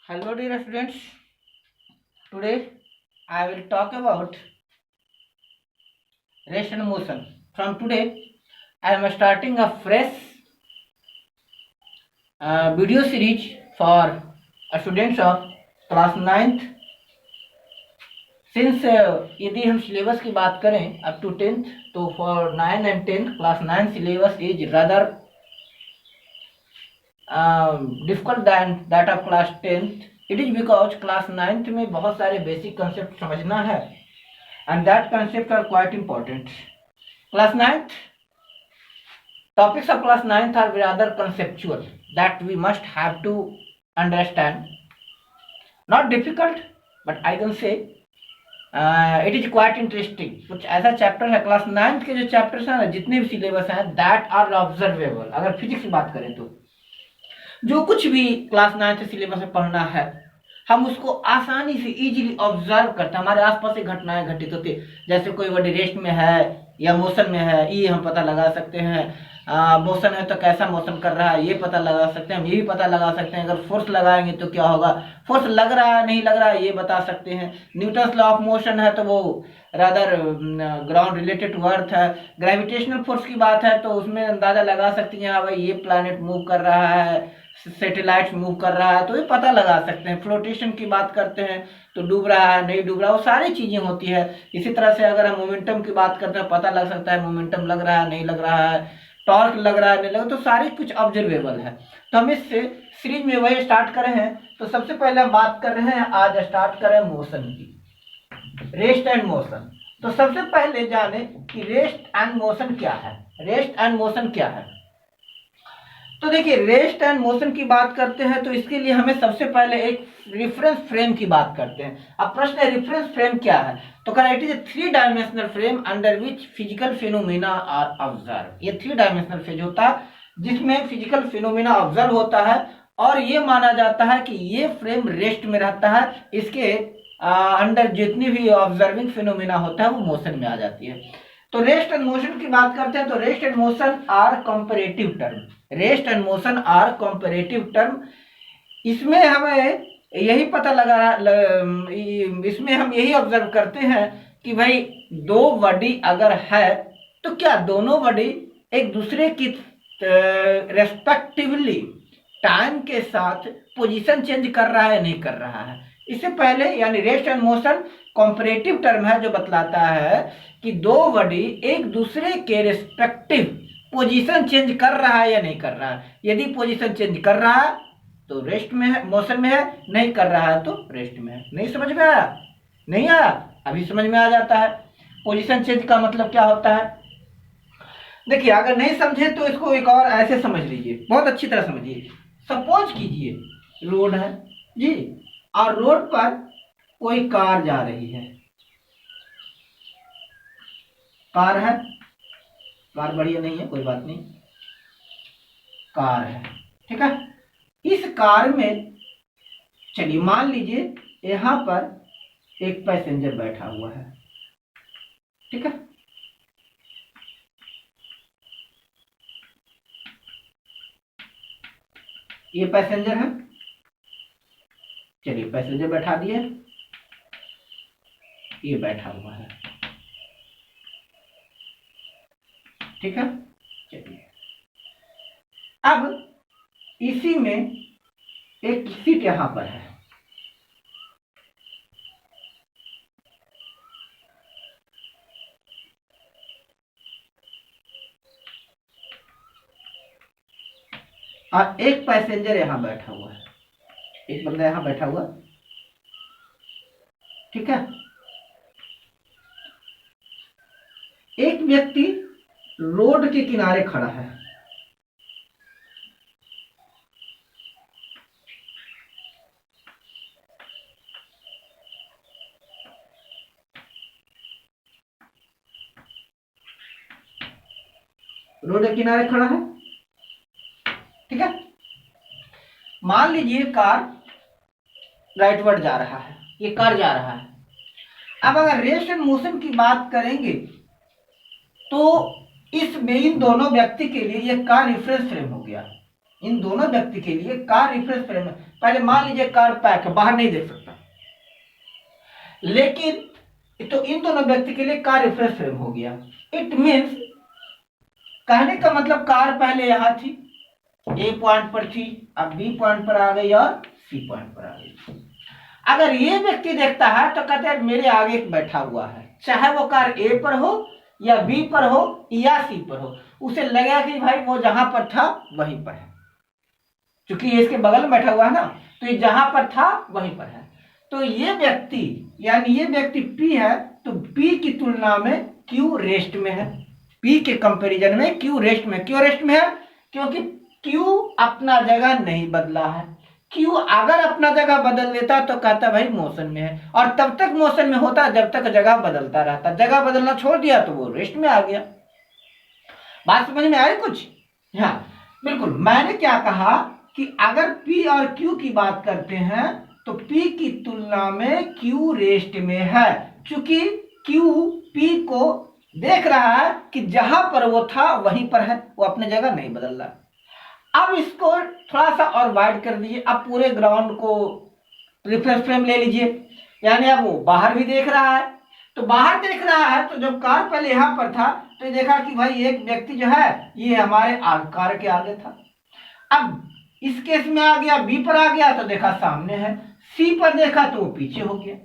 Hello dear students, today I will talk about rest and motion. From today I am starting a fresh video series for students of class 9th. Since यदि हम syllabus की बात करें up to 10th, तो for 9 and 10th class 9 syllabus is rather difficult than that of class 10th. It is because class 9th में बहुत सारे basic concept समझना है and that concepts are quite important. Class 9th topics of class 9th are rather conceptual that we must have to understand. Not difficult, but I can say it is quite interesting. कुछ ऐसा chapter है class 9th के जो chapters हैं ना, जितने भी syllabus हैं that are observable. अगर फिजिक्स की बात करें तो जो कुछ भी क्लास 9th सिलेबस में पढ़ना है हम उसको आसानी से इजीली ऑब्जर्व करते हैं. हमारे आसपास से घटनाएं घटित होती है, जैसे कोई बॉडी रेस्ट में है या मोशन में है, ये हम पता लगा सकते हैं. मोशन है तो कैसा मोशन कर रहा है ये पता लगा सकते हैं. हम ये भी पता लगा सकते हैं अगर फोर्स लगाएंगे तो क्या होगा, फोर्स लग रहा है नहीं लग रहा है ये बता सकते हैं. न्यूटन्स लॉ ऑफ मोशन है तो वो rather ground related to earth है. ग्रेविटेशनल फोर्स की बात है तो उसमें अंदाजा लगा सकते हैं, हाँ भाई ये प्लैनेट मूव कर रहा है, सैटेलाइट मूव कर रहा है, तो ये पता लगा सकते हैं. फ्लोटेशन की बात करते हैं तो डूब रहा है नहीं डूब रहा, वो सारी चीजें होती है. इसी तरह से अगर हम मोमेंटम की बात करते हैं पता लग सकता है मोमेंटम लग रहा है नहीं लग रहा है, टॉर्क लग रहा है नहीं लग रहा, तो सारी कुछ ऑब्जर्वेबल है. तो हम इस सीरीज में वही स्टार्ट कर रहे हैं. तो सबसे पहले हम बात कर रहे हैं, आज स्टार्ट करें मोशन की, रेस्ट एंड मोशन. तो सबसे पहले जाने कि रेस्ट एंड मोशन क्या है. रेस्ट एंड मोशन क्या है, तो देखिए रेस्ट एंड मोशन की बात करते हैं तो इसके लिए हमें सबसे पहले एक रेफरेंस फ्रेम की बात करते हैं. अब प्रश्न है रेफरेंस फ्रेम क्या है, तो कहना it is a 3 dimensional frame under which physical phenomena are observe. ये 3 डायमेंशनल फेज होता है जिसमें फिजिकल फिनोमेना ऑब्जर्व होता है और ये माना जाता है कि ये फ्रेम रेस्ट में रहता है. इसके अंडर जितनी भी ऑब्जर्विंग फिनोमेना होता है वो मोशन में आ जाती है. तो रेस्ट एंड मोशन की बात करते हैं तो rest and motion are comparative term. Rest and motion are comparative term. इसमें हमें यही पता इसमें हम यही ऑब्जर्व करते हैं कि भाई दो बॉडी अगर है तो क्या दोनों बॉडी एक दूसरे की रेस्पेक्टिवली टाइम के साथ पोजीशन चेंज कर रहा है नहीं कर रहा है. इससे पहले यानी rest and motion comparative term है जो बतलाता है कि दो बॉडी एक दूसरे के रेस्पेक्टिव पोजीशन चेंज कर रहा है या नहीं कर रहा है. यदि पोजीशन चेंज कर रहा है तो रेस्ट में है, मोशन में है, नहीं कर रहा है तो रेस्ट में है. नहीं समझ में आया, नहीं आया, अभी समझ में आ जाता है. पोजीशन चेंज का मतलब क्या होता है, देखिए अगर नहीं समझे तो इसको एक और ऐसे समझ लीजिए, बहुत अच्छी तरह समझिए. सपोज कीजिए रोड है जी और रोड पर कोई कार जा रही है. कार है, कार बढ़िया नहीं है कोई बात नहीं, कार है ठीक है. इस कार में चलिए मान लीजिए यहां पर एक पैसेंजर बैठा हुआ है ठीक है. ये पैसेंजर है, चलिए पैसेंजर बैठा दिए, ये बैठा हुआ है ठीक है. चलिए अब इसी में एक सीट यहां पर है. और एक पैसेंजर यहां बैठा हुआ है, एक बंदा यहां बैठा हुआ ठीक है. एक व्यक्ति रोड के किनारे खड़ा है. रोड के किनारे खड़ा है ठीक है. मान लीजिए कार राइटवर्ड जा रहा है, ये कार जा रहा है. अब अगर रेस्ट एंड मोशन की बात करेंगे तो इसमें इन दोनों व्यक्ति के लिए ये कार रिफरेंस फ्रेम हो गया. इन दोनों व्यक्ति के लिए कार रिफरेंस फ्रेम है. पहले मान लीजिए कार पैक है, बाहर नहीं देख सकता, लेकिन तो इन दोनों व्यक्ति के लिए कार रेफरेंस फ्रेम हो गया। इट मीन्स कहने का मतलब कार पहले यहां थी, ए पॉइंट पर थी, अब बी पॉइंट पर आ गई और सी पॉइंट पर आ गई। अगर ये व्यक्ति देखता है तो कहते हैं मेरे आगे एक बैठा हुआ है, चाहे वो कार ए पर हो या बी पर हो या सी पर हो, उसे लगेगा कि भाई वो जहां पर था वहीं पर है, क्योंकि ये इसके बगल में बैठा हुआ है ना, तो ये जहां पर था वहीं पर है। तो ये व्यक्ति यानी ये व्यक्ति P है, तो P की तुलना में Q रेस्ट में है, P के कंपैरिजन में Q रेस्ट में। क्यों रेस्ट में है? क्योंकि Q अपना जगह नहीं बदला है। Q अगर अपना जगह बदल देता तो कहता भाई मोशन में है, और तब तक मोशन में होता जब तक जगह बदलता रहता। जगह बदलना छोड़ दिया तो वो रेस्ट में आ गया। बात समझ में आई कुछ? हाँ बिल्कुल। मैंने क्या कहा कि अगर P और Q की बात करते हैं तो P की तुलना में Q रेस्ट में है, क्योंकि Q P को देख रहा है कि जहां पर वो था वहीं पर है, वो अपने जगह नहीं बदल रहा। अब इसको थोड़ा सा और वाइड कर दीजिए, अब पूरे ग्राउंड को रेफरेंस फ्रेम ले लीजिए, यानी अब वो बाहर भी देख रहा है। तो बाहर देख रहा है तो जब कार पहले यहां पर था तो देखा कि भाई एक व्यक्ति जो है ये हमारे कार के आगे था। अब इस केस में आ गया, बी पर आ गया तो देखा सामने है, सी पर देखा तो वो पीछे हो गया,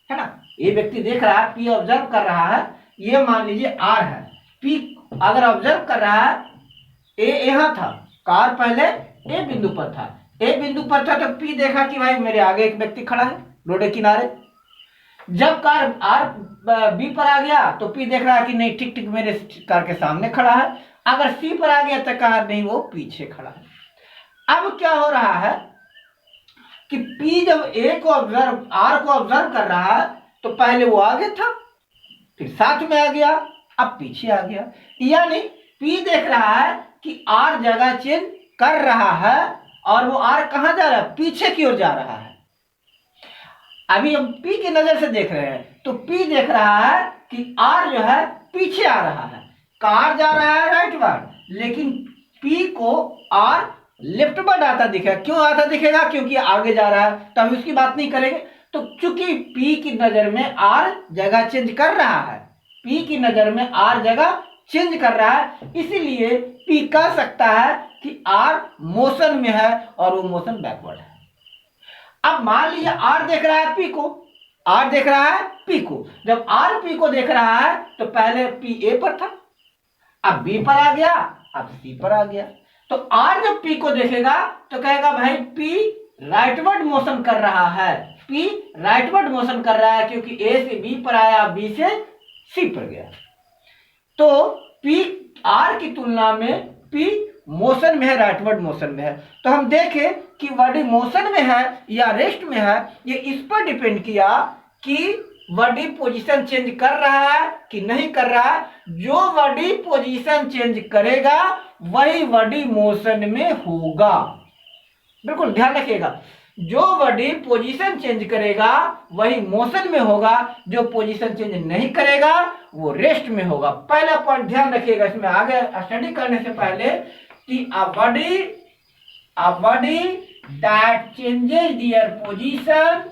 है ना। ये व्यक्ति देख रहा है, पी ऑब्जर्व कर रहा है, ये मान लीजिए आर है, पी अगर ऑब्जर्व कर रहा है, ए यहां था, कार पहले ए बिंदु पर था, ए बिंदु पर था तो पी देखा कि भाई मेरे आगे एक व्यक्ति खड़ा है रोड के किनारे। जब कार आर बी पर आ गया तो पी देख रहा है कि नहीं ठीक ठीक मेरे कार के सामने खड़ा है। अगर सी पर आ गया तो कहा नहीं वो पीछे खड़ा है। अब क्या हो रहा है कि P जब A को ऑब्जर्व R को ऑब्जर्व कर रहा है तो पहले वो आगे था, फिर साथ में आ गया, अब पीछे आ गया। यानी P देख रहा है कि R जगह चेंज कर रहा है और वो R कहां जा रहा है? पीछे की ओर जा रहा है। अभी हम P की नजर से देख रहे हैं तो P देख रहा है कि R जो है पीछे आ रहा है, कार जा रहा है राइटवर्ड, लेकिन P को R लेफ्ट वर्ड आता दिखेगा। क्यों आता दिखेगा? क्योंकि आगे जा रहा है, तो हम उसकी बात नहीं करेंगे। तो चूंकि P की नजर में R जगह चेंज कर रहा है, P की नजर में R जगह चेंज कर रहा है, इसीलिए P कह सकता है कि R मोशन में है और वो मोशन बैकवर्ड है। अब मान लीजिए R देख रहा है P को, R देख रहा है P को। जब R P को देख रहा है तो पहले P A पर था, अब B पर आ गया, अब C पर आ गया। तो R जब P को देखेगा तो कहेगा भाई P राइटवर्ड मोशन कर रहा है, P राइटवर्ड मोशन कर रहा है, क्योंकि A से B पर आया, B से C पर गया। तो P R की तुलना में P मोशन में है, राइटवर्ड मोशन में है। तो हम देखें कि बॉडी मोशन में है या रेस्ट में है, ये इस पर डिपेंड किया कि बॉडी पोजीशन चेंज कर रहा है कि नहीं कर रहा है। जो बॉडी पोजीशन चेंज करेगा वही बॉडी मोशन में होगा। बिल्कुल ध्यान रखिएगा, जो बॉडी पोजीशन चेंज करेगा वही मोशन में होगा, जो पोजीशन चेंज नहीं करेगा वो रेस्ट में होगा। पहला पॉइंट ध्यान रखिएगा इसमें आगे स्टडी करने से पहले कि a body that changes their position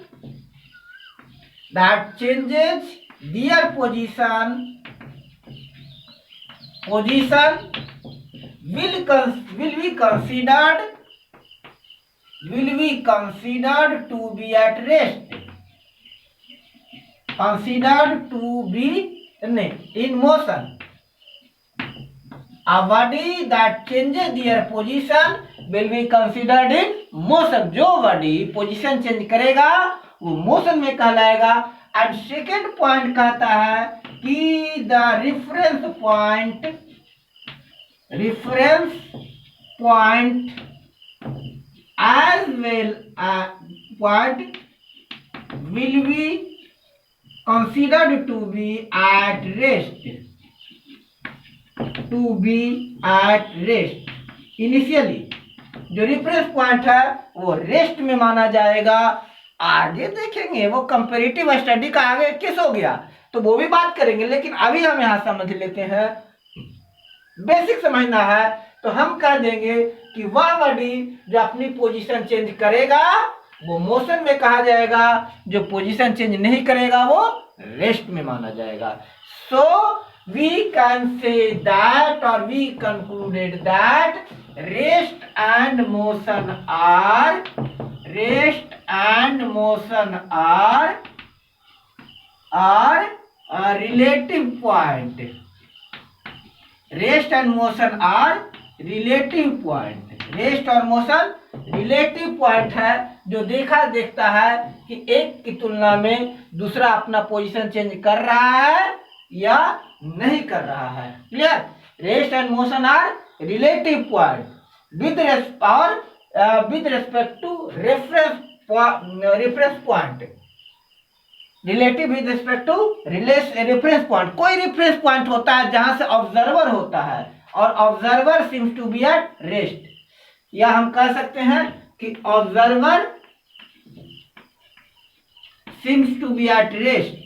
will be considered to be at rest, considered to be in motion. A body that changes their position will be considered in motion. जो body position change करेगा वो motion में कहलाएगा। And second point कहता है कि the reference point as well point will be considered to be at rest, initially जो reference point है वो रेस्ट में माना जाएगा। आगे देखेंगे वो कंपैरेटिव स्टडी का आगे किस हो गया तो वो भी बात करेंगे, लेकिन अभी हम यहां समझ लेते हैं, बेसिक समझना है। तो हम कह देंगे कि वह बॉडी जो अपनी पोजीशन चेंज करेगा वो मोशन में कहा जाएगा, जो पोजीशन चेंज नहीं करेगा वो रेस्ट में माना जाएगा। So we can say that और we concluded that rest and motion are relative point. Rest and motion are relative point. Rest और मोशन रिलेटिव पॉइंट है, जो देखता है कि एक की तुलना में दूसरा अपना पोजीशन चेंज कर रहा है या नहीं कर रहा है। Clear? Rest and motion are relative point with respect to reference point. Relative with respect to reference point. कोई रेफरेंस पॉइंट होता है जहां से ऑब्जर्वर होता है और observer seems to be at rest, या हम कह सकते हैं कि observer seems to be at rest.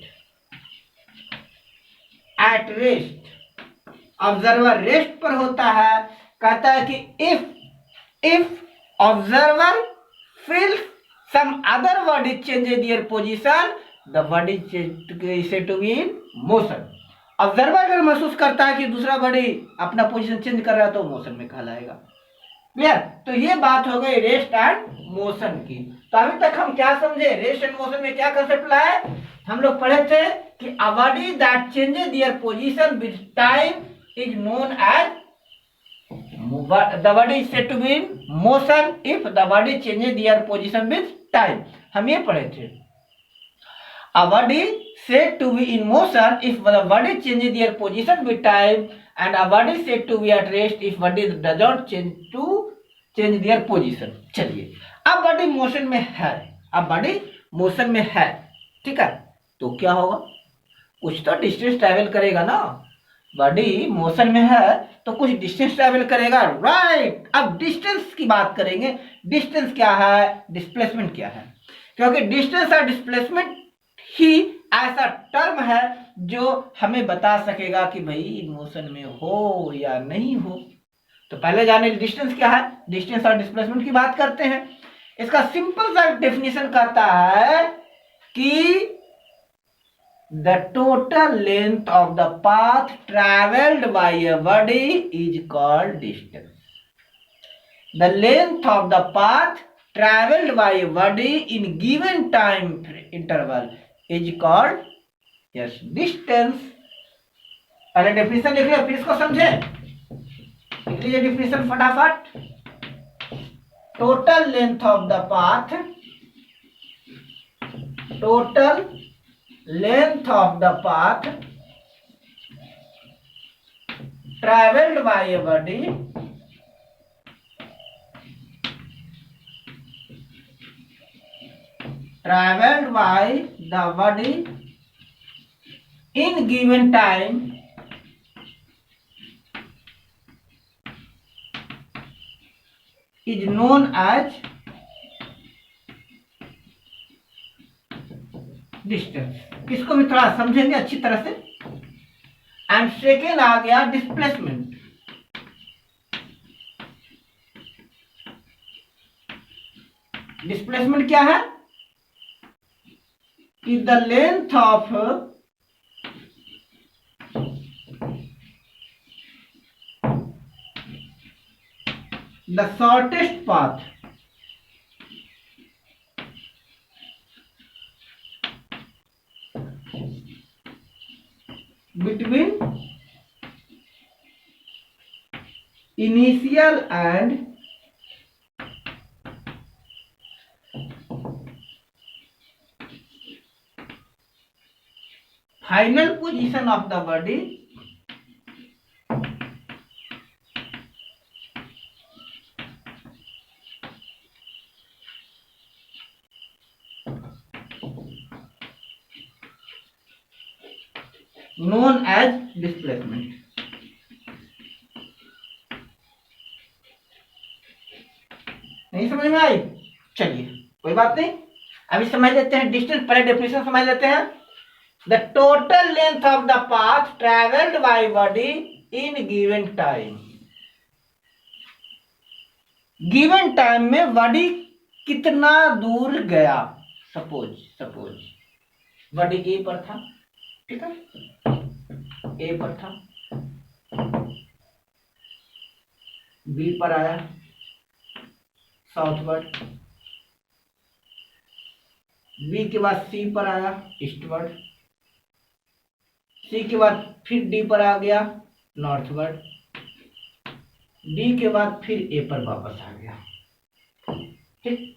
Observer rest पर होता है। कहता है कि if observer feels some other body changes their position, the body is said to be in motion. Observer अगर महसूस करता है कि दूसरा बॉडी अपना पोजीशन चेंज कर रहा है तो मोशन में कहलाएगा। क्लियर? तो ये बात हो गई रेस्ट एंड मोशन की। तो अभी तक हम क्या समझे? रेस्ट एंड मोशन में क्या कंसेप्ट लाए? हम लोग पढ़े थे कि a body that changes their position with time is known as the body is said to be in motion if the body changes their position with time. हम ये पढ़े थे। A body said to be in motion if the body changes their position with time, and a body said to be at rest if body does not change their position. चलिए, अब body motion में है, ठीक है, तो क्या होगा? कुछ तो डिस्टेंस ट्रैवल करेगा ना। बॉडी मोशन में है तो कुछ डिस्टेंस ट्रैवल करेगा, राइट। अब डिस्टेंस की बात करेंगे। डिस्टेंस क्या है, डिस्प्लेसमेंट क्या है? क्योंकि डिस्टेंस और डिस्प्लेसमेंट ही ऐसा टर्म है जो हमें बता सकेगा कि भाई मोशन में हो या नहीं हो। तो पहले जाने डिस्टेंस क्या है, डिस्टेंस और डिस्प्लेसमेंट की बात करते हैं। इसका सिंपल सा डेफिनेशन कहता है कि the total length of the path traveled by a body is called distance. The length of the path traveled by a body in given time interval is called distance. पहले definition लिख लिया, फिर इसको समझे। लिख लीजिए डेफिनेशन फटाफट। Total length of the path, total length of the path traveled by a body in given time is known as distance. इसको भी थोड़ा समझेंगे अच्छी तरह से। एंड सेकेंड आ गया डिस्प्लेसमेंट। डिस्प्लेसमेंट क्या है? कि the length of the shortest path between initial and final position of the body known as displacement. नहीं समझ में आई? चलिए कोई बात नहीं, अभी समझ लेते हैं डिस्टेंस। पहले डेफिनेशन समझ लेते हैं। The total length of the path travelled by body in given time. Given time में बॉडी कितना दूर गया। सपोज बड़ी ए पर था, ठीक है, ए पर था, बी पर आया साउथवर्ड, बी के बाद सी पर आया ईस्टवर्ड, सी के बाद फिर डी पर आ गया नॉर्थवर्ड, डी के बाद फिर ए पर वापस आ गया, ठीक।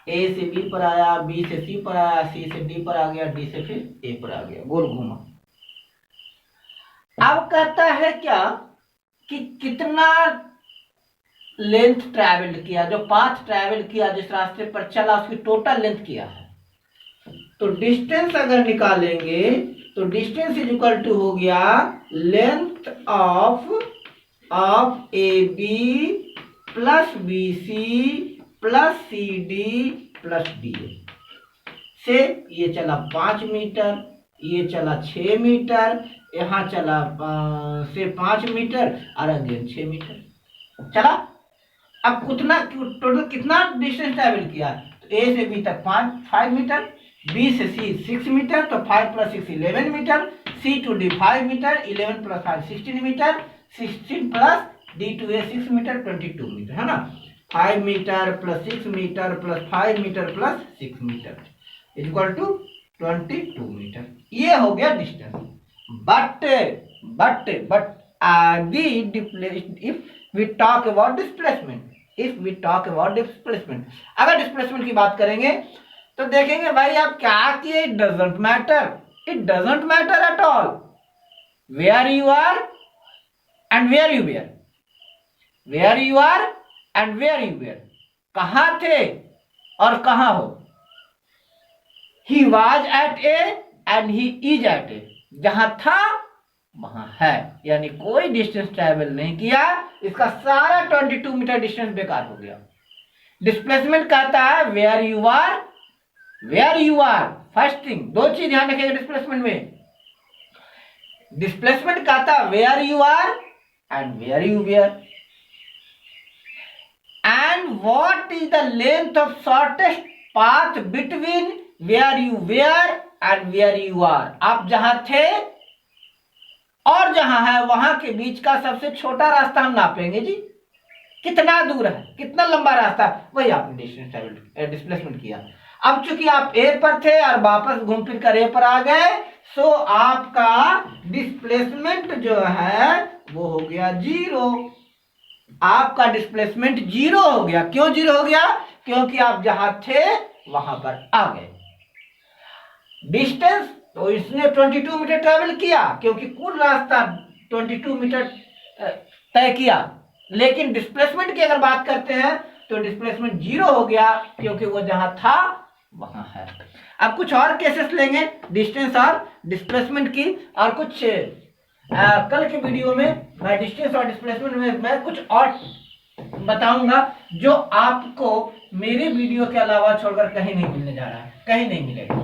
ए से बी पर आया, बी से सी पर आया, सी से डी पर आ गया, डी से फिर ए पर आ गया, गोल घूमा। अब कहता है क्या कि कितना लेंथ ट्रैवल किया, जो पाथ ट्रैवल किया, जिस रास्ते पर चला, उसकी टोटल लेंथ किया है। तो डिस्टेंस अगर निकालेंगे तो डिस्टेंस इज इक्वल टू हो गया length of A B plus B C plus C D plus D A. से ये चला 5 मीटर, ये चला 6 मीटर, यहाँ चला से 5 मीटर और अगेन 6 मीटर चला। अब उतना टोटल कितना डिस्टेंस ट्रैवल किया, तो ए से बी तक 5 मीटर, बी से सी 6 मीटर, तो 5 plus 6 11 metre, C to D 5 metre, 11 plus 5 16 metre, 16 plus D to A 6 metre 22 metre, है ना। 5 metre plus 6 metre plus 5 metre plus 6 metre equal to 22 metre. ये हो गया distance. But if we talk about displacement, अगर displacement की बात करेंगे तो देखेंगे भाई आप क्या किए, it doesn't matter at all where you are and where you were, कहां थे और कहां हो। He was at A and he is at A, जहां था वहां है, यानी कोई डिस्टेंस ट्रैवल नहीं किया, इसका सारा 22 मीटर डिस्टेंस बेकार हो गया। डिस्प्लेसमेंट कहता है where you are, first thing, दो चीज ध्यान रखिएगा डिस्प्लेसमेंट में। डिस्प्लेसमेंट कहता है where you are and where you were, and what is the length of shortest path between where you were and where you are. आप जहां थे और जहां है वहां के बीच का सबसे छोटा रास्ता हम नापेंगे जी, कितना दूर है, कितना लंबा रास्ता, वही आपने डिस्प्लेसमेंट किया। अब चूंकि आप ए पर थे और वापस घूम फिर कर ए पर आ गए, सो आपका डिस्प्लेसमेंट जो है वो हो गया 0। आपका डिस्प्लेसमेंट 0 हो गया। क्यों 0 हो गया? क्योंकि आप जहां थे वहां पर आ गए। डिस्टेंस तो इसने 22 मीटर ट्रेवल किया क्योंकि कुल रास्ता 22 मीटर तय किया, लेकिन डिस्प्लेसमेंट की अगर बात करते हैं तो डिस्प्लेसमेंट 0 हो गया क्योंकि वो जहां था वहां है। अब कुछ और केसेस लेंगे डिस्टेंस और डिस्प्लेसमेंट की, और कुछ कल के वीडियो में मैं डिस्टेंस और डिस्प्लेसमेंट में मैं कुछ और बताऊंगा जो आपको मेरे वीडियो के अलावा छोड़कर कहीं नहीं मिलने जा रहा है, कहीं नहीं मिलेगा,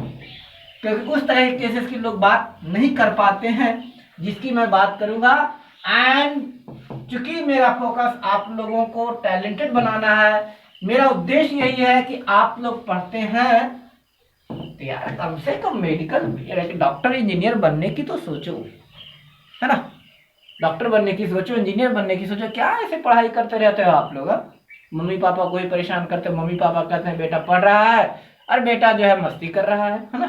क्योंकि उस तरह के केसेस की लोग बात नहीं कर पाते हैं जिसकी मैं बात करूंगा। एंड चूंकि मेरा फोकस आप लोगों को टैलेंटेड बनाना है, मेरा उद्देश्य यही है कि आप लोग पढ़ते हैं तो यार कम से कम मेडिकल डॉक्टर इंजीनियर बनने की तो सोचो, है ना। डॉक्टर बनने की सोचो, इंजीनियर बनने की सोचो, क्या ऐसे पढ़ाई करते रहते हो आप लोग। मम्मी पापा को ही परेशान करते, मम्मी पापा कहते हैं बेटा पढ़ रहा है और बेटा जो है मस्ती कर रहा है ना,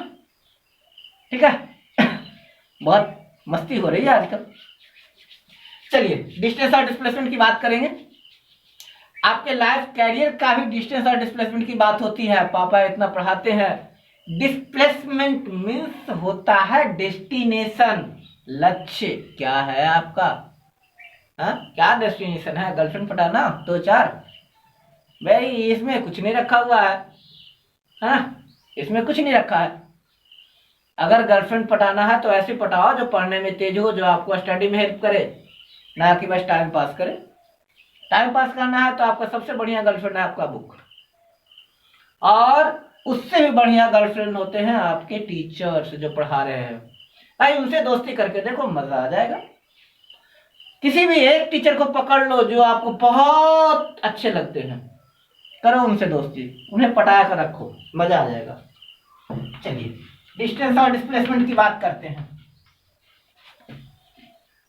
ठीक है। बहुत मस्ती हो रही है आजकल। चलिए डिस्टेंस और डिस्प्लेसमेंट की बात करेंगे। आपके लाइफ कैरियर का भी डिस्टेंस और डिस्प्लेसमेंट की बात होती है, पापा इतना पढ़ाते हैं। डिस्प्लेसमेंट मीन्स होता है डेस्टिनेशन, लक्ष्य क्या है आपका, क्या डेस्टिनेशन है? गर्लफ्रेंड पटाना 2-4? भाई इसमें कुछ नहीं रखा हुआ है, इसमें कुछ नहीं रखा है। अगर गर्लफ्रेंड पटाना है तो ऐसे पटाओ जो पढ़ने में तेज हो, जो आपको स्टडी में हेल्प करे, ना कि बस टाइम पास करे। टाइम पास करना है तो आपका सबसे बढ़िया गर्लफ्रेंड है आपका बुक, और उससे भी बढ़िया गर्लफ्रेंड होते हैं आपके टीचर्स जो पढ़ा रहे हैं। भाई उनसे दोस्ती करके देखो, मजा आ जाएगा। किसी भी एक टीचर को पकड़ लो जो आपको बहुत अच्छे लगते हैं, करो उनसे दोस्ती, उन्हें पटा कर रखो, मजा आ जाएगा। चलिए डिस्टेंस और डिस्प्लेसमेंट की बात करते हैं।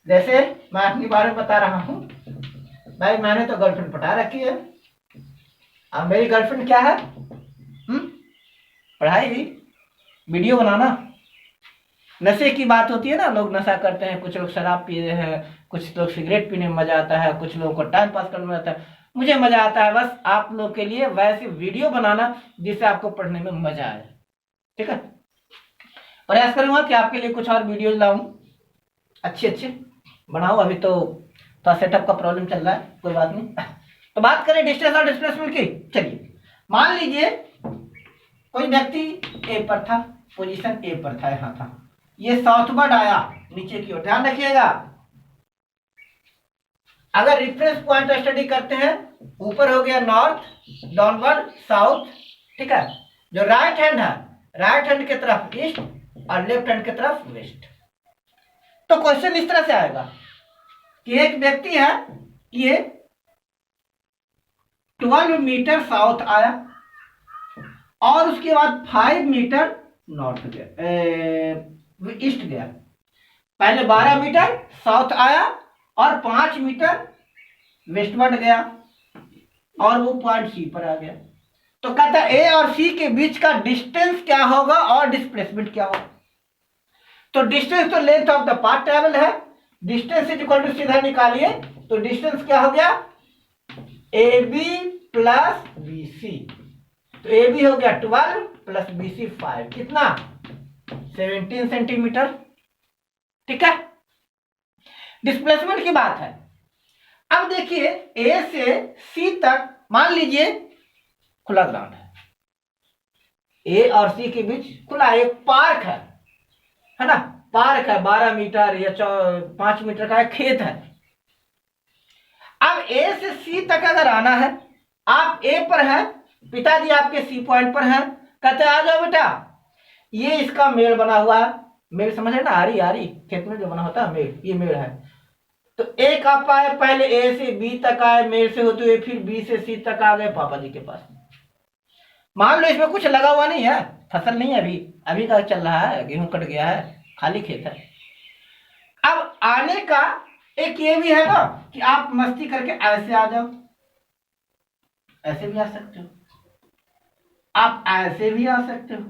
जैसे मैं अपने बारे में बता रहा हूं भाई, मैंने तो गर्लफ्रेंड पटा रखी है। अब मेरी गर्लफ्रेंड क्या है? पढ़ाई, वीडियो बनाना। नशे की बात होती है ना, लोग नशा करते हैं, कुछ लोग शराब पी रहे हैं, कुछ लोग सिगरेट पीने में मजा आता है, कुछ लोगों को टाइम पास करने में आता है। मुझे मजा आता है बस आप लोग के लिए वैसे वीडियो बनाना जिससे आपको पढ़ने में मजा आए। ठीक है, प्रयास करूंगा कि आपके लिए कुछ और वीडियो लाऊं, अच्छे अच्छे बनाओ। अभी तो सेटअप का प्रॉब्लम चल रहा है, कोई बात नहीं। तो बात करें डिस्टेंस और डिस्प्लेसमेंट की। चलिए मान लीजिए कोई व्यक्ति ए पर था, पोजीशन ए पर था, यहां था, ये साउथवर्ड आया नीचे की ओर। ध्यान रखिएगा, अगर रेफरेंस पॉइंट स्टडी करते हैं, ऊपर हो गया नॉर्थ, डाउनवर्ड साउथ, ठीक है। जो राइट हैंड है, राइट हैंड की तरफ ईस्ट और लेफ्ट हैंड की तरफ वेस्ट। तो क्वेश्चन इस तरह से आएगा कि एक व्यक्ति है, ये 12 मीटर साउथ आया और उसके बाद 5 मीटर नॉर्थ गया, ईस्ट गया। पहले 12 मीटर साउथ आया और 5 मीटर वेस्टवर्ड गया और वो पॉइंट सी पर आ गया। तो कहता है ए और सी के बीच का डिस्टेंस क्या होगा और डिस्प्लेसमेंट क्या होगा। तो डिस्टेंस तो length of the path travel है, डिस्टेंस इज इक्वल टू सीधा निकालिए, तो डिस्टेंस क्या हो गया, A B plus B C. तो ए बी हो गया 12 प्लस बी सी 5, कितना 17 सेंटीमीटर। ठीक है, डिस्प्लेसमेंट की बात है। अब देखिए ए से सी तक मान लीजिए खुला ग्राउंड है, ए और सी के बीच खुला एक पार्क है ना, पार्क है, 12 मीटर या 5 मीटर का एक खेत है। अब ए से सी तक अगर आना है, आप ए पर है, पिताजी आपके सी पॉइंट पर हैं, कहते आ जाओ बेटा, ये इसका मेड़ बना हुआ है, मेड़ समझ है ना, आरी आरी खेत में जो बना होता है मेड़, ये मेड़ है। तो एक आप आए, पहले ए से बी तक आए, मेड़ से होते हुए फिर बी से सी तक आ गए पापा जी के पास। मान लो इसमें कुछ लगा हुआ नहीं है, फसल नहीं है, अभी अभी का चल रहा है, गेहूं कट गया है, खाली खेत है। अब आने का एक ये भी है ना कि आप मस्ती करके ऐसे आ जाओ, ऐसे भी आ सकते हो, आप ऐसे भी आ सकते हो,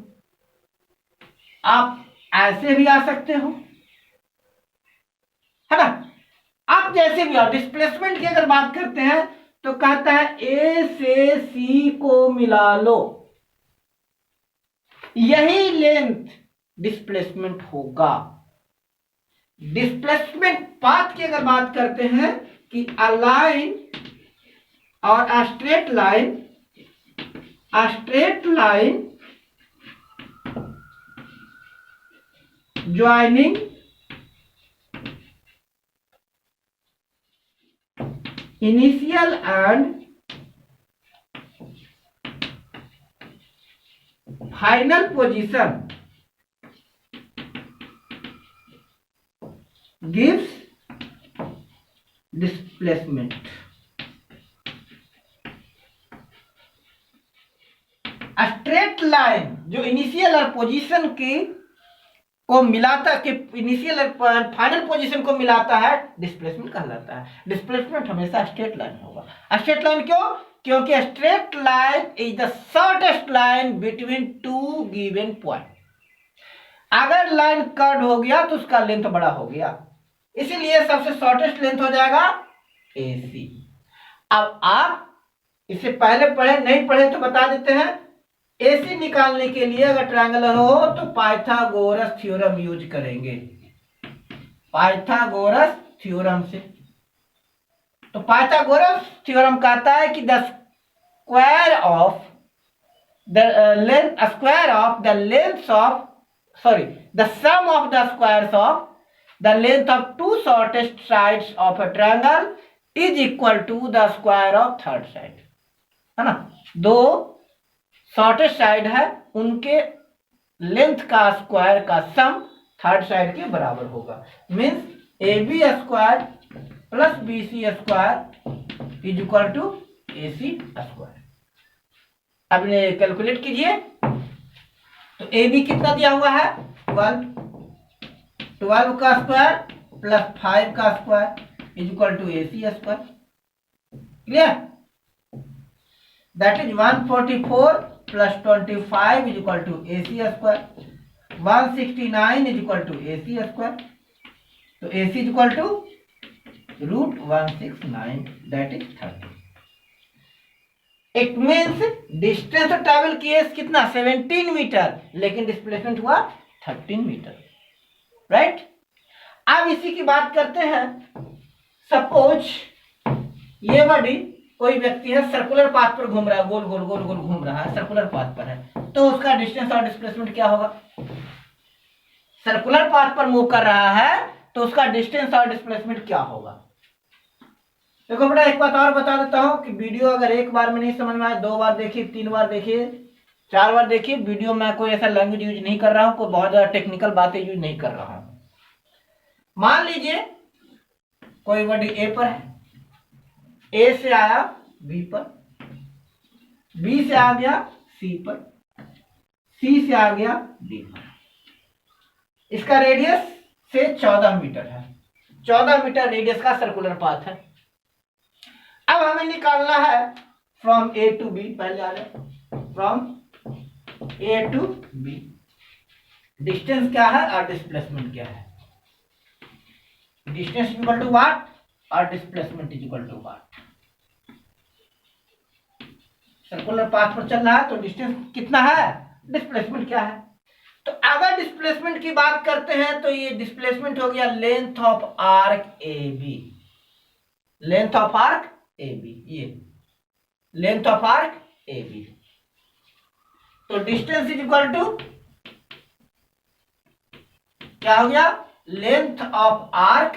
आप ऐसे भी आ सकते हो, है ना। आप जैसे भी आओ। डिस्प्लेसमेंट की अगर बात करते हैं तो कहता है ए से सी को मिला लो, यही लेंथ डिस्प्लेसमेंट होगा। डिस्प्लेसमेंट पाथ की अगर बात करते हैं कि अ लाइन और a straight line joining initial and final position gives displacement. Straight line जो इनिशियल और पोजीशन की को मिलाता, कि इनिशियल और फाइनल पोजीशन को मिलाता है, डिस्प्लेसमेंट कहलाता है। डिस्प्लेसमेंट हमेशा स्ट्रेट लाइन होगा। स्ट्रेट लाइन क्यों? क्योंकि straight line is the shortest line between two given point. अगर लाइन कर्व हो गया तो उसका लेंथ बड़ा हो गया, इसीलिए सबसे शॉर्टेस्ट लेंथ हो जाएगा AC। अब आप इससे पहले पढ़े नहीं पढ़े तो बता देते हैं, AC निकालने के लिए अगर ट्रायंगुलर हो तो पाइथागोरस थ्योरम यूज करेंगे, पाइथागोरस थ्योरम से। तो पाइथागोरस थ्योरम कहता है कि the square of the sum of the squares of the length of two shortest sides of a triangle is equal to the square of third side, है ना। दो shortest side है, उनके लेंथ का square का सम थर्ड साइड के बराबर होगा। Means AB square plus BC square is equal to AC square. आपने कैलकुलेट कीजिए। तो ए बी कितना दिया हुआ है 12, 12 का स्क्वायर प्लस 5 का square is equal to A C square. Clear? That is 144 plus 25 is equal to A C square. 169 is equal to A C square. तो A C is equal to root 169 that is 30। It means distance travel किए कितना 17 metre, लेकिन displacement हुआ 13 metre. Right? अब इसी की बात करते हैं। सपोज ये बॉडी कोई व्यक्ति है सर्कुलर पाथ पर घूम रहा है, गोल गोल गोल गोल घूम रहा है, सर्कुलर पाथ पर है, तो उसका डिस्टेंस और डिस्प्लेसमेंट क्या होगा? सर्कुलर पाथ पर मूव कर रहा है तो उसका डिस्टेंस और डिस्प्लेसमेंट क्या होगा? देखो बेटा, एक बात और बता देता हूं कि वीडियो अगर एक बार में नहीं समझ में आए, 2 बार देखिए, 3 बार देखिए, 4 बार देखिए। वीडियो में कोई ऐसा लैंग्वेज यूज नहीं कर रहा हूं, कोई बहुत ज्यादा टेक्निकल बातें यूज नहीं कर रहा हूं। मान लीजिए कोई बॉडी ए पर है, ए से आया बी पर, बी से आ गया सी पर, सी से आ गया डी पर। इसका रेडियस से 14 मीटर है, 14 मीटर रेडियस का सर्कुलर पाथ है। अब हमें निकालना है फ्रॉम ए टू बी। पहले आ रहे from A to B, distance क्या है और डिस्प्लेसमेंट क्या है? Distance is equal to what और displacement is equal to what? Circular path पर चल रहा है तो डिस्टेंस कितना है, डिस्प्लेसमेंट क्या है? तो अगर डिस्प्लेसमेंट की बात करते हैं तो ये डिस्प्लेसमेंट हो गया length of arc A B. Length of arc A B, ये length of arc A B. तो डिस्टेंस इज इक्वल टू क्या हो गया? Length of arc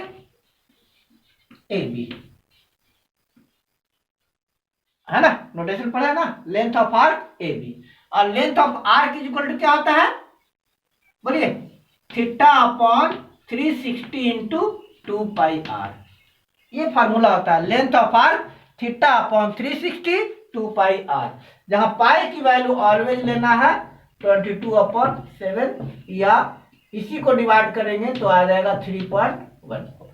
A B, है ना? नोटेशन पढ़ा है ना, length of arc A B. और length of arc is equal to क्या होता है? बोलिए, theta upon 360 into 2 pi R. ये फार्मूला होता है length of arc theta upon 360 2 pi are, जहां पाई की वैल्यू ऑलवेज लेना है 22 अपॉन 7, या इसी को डिवाइड करेंगे तो आ जाएगा 3.14।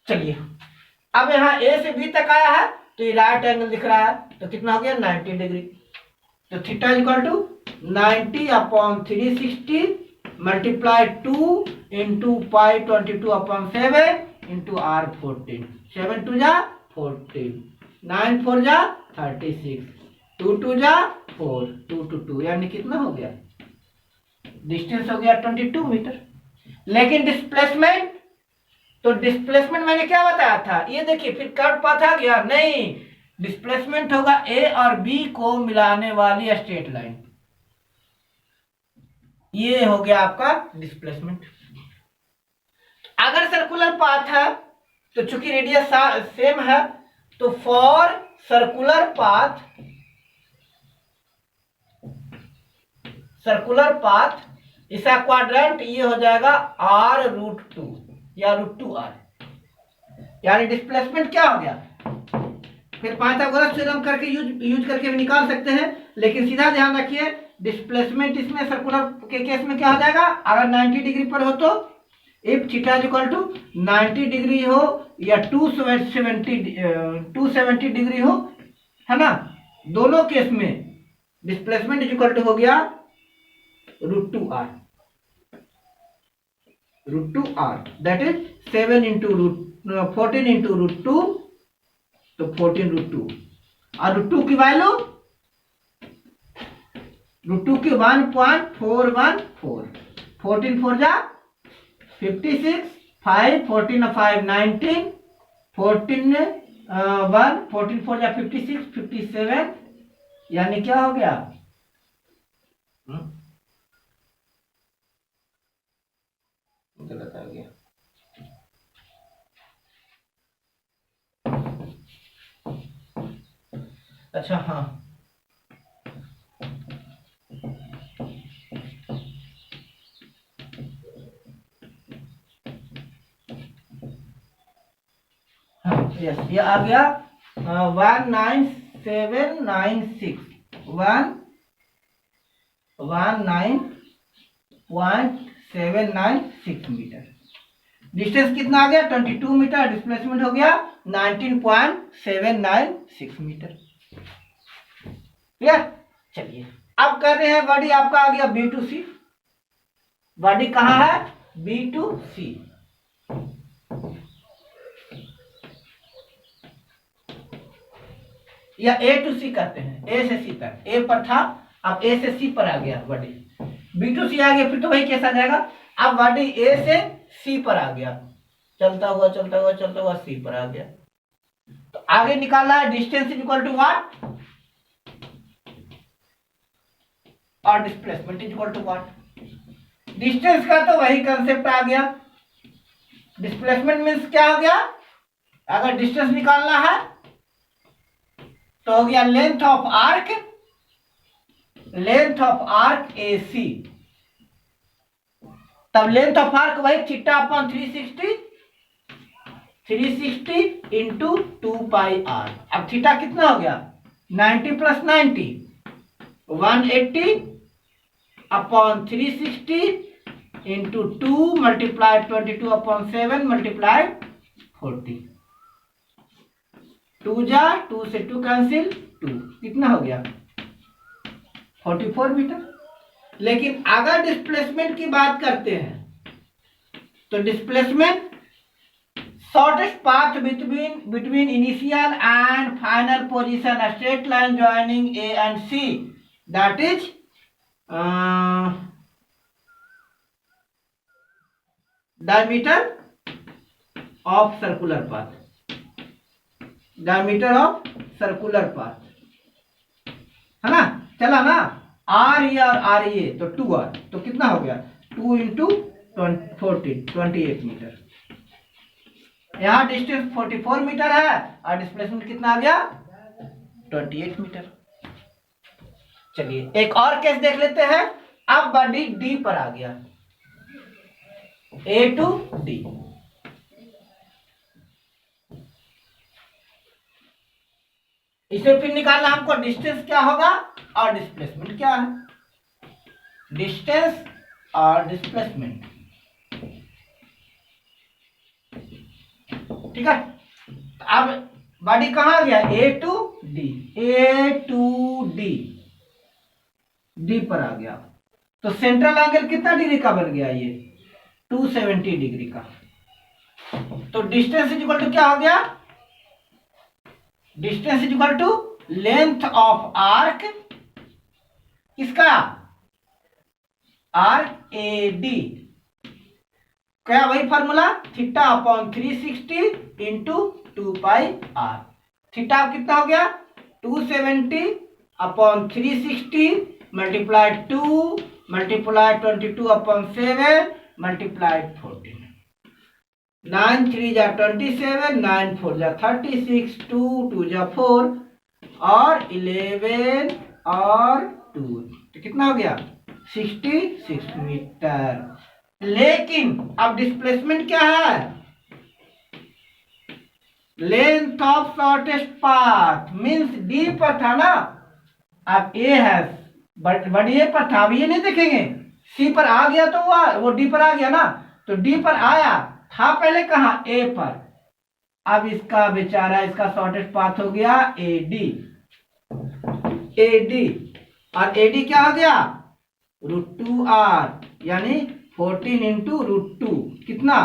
चलिए, अब यहां ए से बी तक आया है तो ये राइट एंगल दिख रहा है, तो कितना हो गया 90 डिग्री। तो theta equal to 90 upon 360 multiply 2 into pi 22 upon 7 into R 14, 7 2 जा 14, 9 4 जा 36, 2 2 जा 4, 2 2 2, यानी कितना हो गया? डिस्टेंस हो गया 22 मीटर। लेकिन डिस्प्लेसमेंट, तो डिस्प्लेसमेंट मैंने क्या बताया था? ये देखिए, फिर कर्व पाथ आ गया नहीं, डिस्प्लेसमेंट होगा ए और बी को मिलाने वाली स्ट्रेट लाइन। ये हो गया आपका डिस्प्लेसमेंट। अगर सर्कुलर पाथ है तो चूंकि रेडियस सेम है, तो फॉर सर्कुलर पाथ इसका क्वाड्रेंट ये हो जाएगा r√2 या √2r, यानी डिस्प्लेसमेंट क्या हो गया? फिर पाइथागोरस थ्योरम करके यूज करके भी निकाल सकते हैं, लेकिन सीधा ध्यान रखिए, डिस्प्लेसमेंट इसमें सर्कुलर के केस में क्या हो जाएगा? अगर 90 डिग्री पर हो तो if theta is equal to 90 degree हो या 270 डिग्री हो, है ना, दोनों केस में डिस्प्लेसमेंट इज इक्वल टू हो गया √2r, that is 7 into 14 into √2, तो 14√2, और √2 की वैल्यू √2 की 1.414, 14 4 जा 56, 5 14 5 19, 14 1 14 4 जा 56, 57, यानी क्या हो गया? गलत आ गया। अच्छा, हाँ, यस, ये आ गया 19796 19.796 मीटर। डिस्टेंस कितना आ गया 22 मीटर, डिस्प्लेसमेंट हो गया 19.796 मीटर। क्लियर। चलिए अब कर रहे हैं बॉडी आपका आ गया बी टू सी। बॉडी कहाँ है बी टू सी। या ए टू सी कहते हैं, ए से सी तक, ए पर था अब ए से सी पर आ गया बॉडी, बी टू सी आ गया फिर तो वही कैसा जाएगा। अब बॉडी ए से सी पर आ गया, चलता हुआ चलता हुआ चलता हुआ सी पर आ गया। तो आगे निकालना है distance is equal to what और displacement is equal to what. Distance का तो वही कंसेप्ट आ गया, डिस्प्लेसमेंट मीन्स क्या हो गया, अगर डिस्टेंस निकालना है तो हो गया length of arc A C. तब लेंथ ऑफ आर्क वही theta upon 360 into 2 pi R. अब थीटा कितना हो गया 90 plus 90 180 upon 360 into 2 multiply 22 upon 7 multiply 40। 2 जा 2 से 2 कैंसिल 2 कितना हो गया 44 मीटर। लेकिन अगर डिस्प्लेसमेंट की बात करते हैं तो displacement shortest path between initial and final position straight line joining A and C, that is diameter of circular path, diameter of circular path है ना। चला ना आर ये और आर ये तो 2r, तो कितना हो गया 2 इंटू 28 मीटर। यहां डिस्टेंस 44 मीटर है और डिस्प्लेसमेंट कितना आ गया 28 मीटर। चलिए एक और केस देख लेते हैं। अब बॉडी डी पर आ गया, ए टू डी। इसे फिर निकालना हमको डिस्टेंस क्या होगा और डिस्प्लेसमेंट क्या है, डिस्टेंस और डिस्प्लेसमेंट। ठीक है। अब बॉडी कहां गया A to D, A to D, D पर आ गया। तो सेंट्रल एंगल कितना डिग्री का बन गया ये 270 डिग्री का। तो डिस्टेंस इज इक्वल टू क्या हो गया, distance is equal to length of arc, किसका आर्क ए डी, क्या वही formula theta upon 360 into 2 pi R. Theta कितना हो गया 270 upon 360 multiply 2 multiply 22 upon 7 multiply 14। 9 3 जा 27, 9 4 जा 36, 2 2 जा 4 और 11 और 2 तो कितना हो गया 66 मीटर। लेकिन अब डिस्प्लेसमेंट क्या है, length of shortest path means D पर था ना, अब ए है बट ए पर था, अब ये नहीं देखेंगे सी पर आ गया तो वो डी पर आ गया ना, तो डी पर आया था पहले कहा ए पर। अब इसका बेचारा इसका शॉर्टेस्ट पाथ हो गया ए डी, और ए डी क्या हो गया √2r यानी 14 इंटू √2 कितना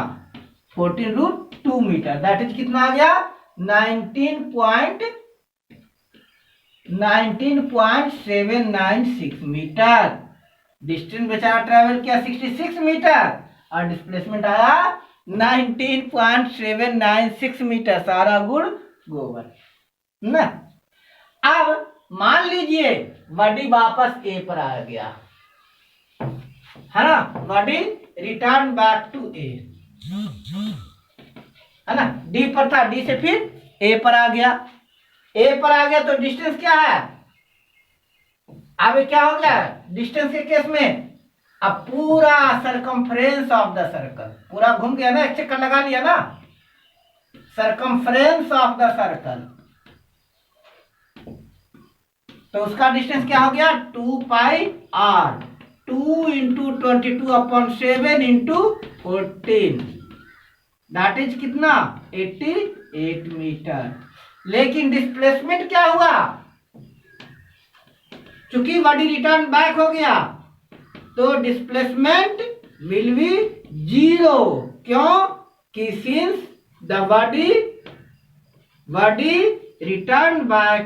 14 √2 मीटर, दैट इज कितना आ गया 19.796 मीटर। डिस्टेंस बेचारा ट्रेवल किया 66 मीटर और डिस्प्लेसमेंट आया 19.796 मीटर। सारा गुड़ गोबर ना। अब मान लीजिए बॉडी वापस ए पर आ गया है ना, बॉडी रिटर्न बैक टू ए है ना, डी पर था, डी से फिर ए पर आ गया, ए पर आ गया तो डिस्टेंस क्या है, अब क्या हो गया डिस्टेंस के केस में अब पूरा सरकमफ्रेंस ऑफ द सर्कल पूरा घूम गया ना, एक चक्कर लगा लिया ना, सरकमफ्रेंस ऑफ द सर्कल। तो उसका डिस्टेंस क्या हो गया 2 पाई r, 2 into 22/7 into 14, that is कितना 88 मीटर। लेकिन डिस्प्लेसमेंट क्या हुआ, चूंकि बॉडी रिटर्न बैक हो गया तो डिस्प्लेसमेंट विल बी 0। क्यों कि since the body return back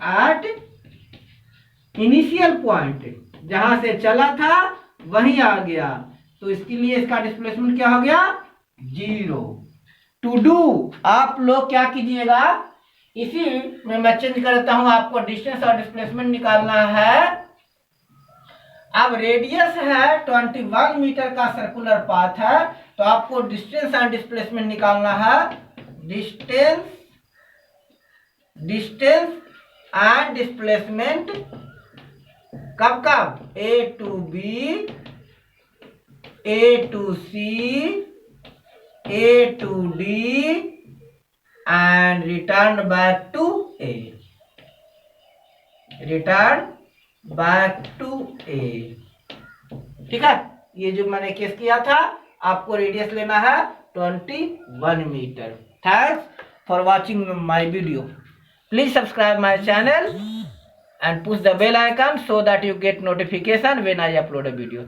at initial point, जहां से चला था वहीं आ गया, तो इसके लिए इसका डिस्प्लेसमेंट क्या हो गया 0। टू डू आप लोग क्या कीजिएगा, इसी में मैं चेंज करता हूं, आपको डिस्टेंस और डिस्प्लेसमेंट निकालना है। अब रेडियस है 21 मीटर का सर्कुलर पाथ है, तो आपको डिस्टेंस और डिस्प्लेसमेंट निकालना है। डिस्टेंस एंड डिस्प्लेसमेंट कब A to B, A to C, A to D and return back to A, ठीक है। ये जो मैंने केस किया था, आपको रेडियस लेना है 21 metre. Thanks for watching my video. Please subscribe my channel and push the bell icon so that you get notification when I upload a video.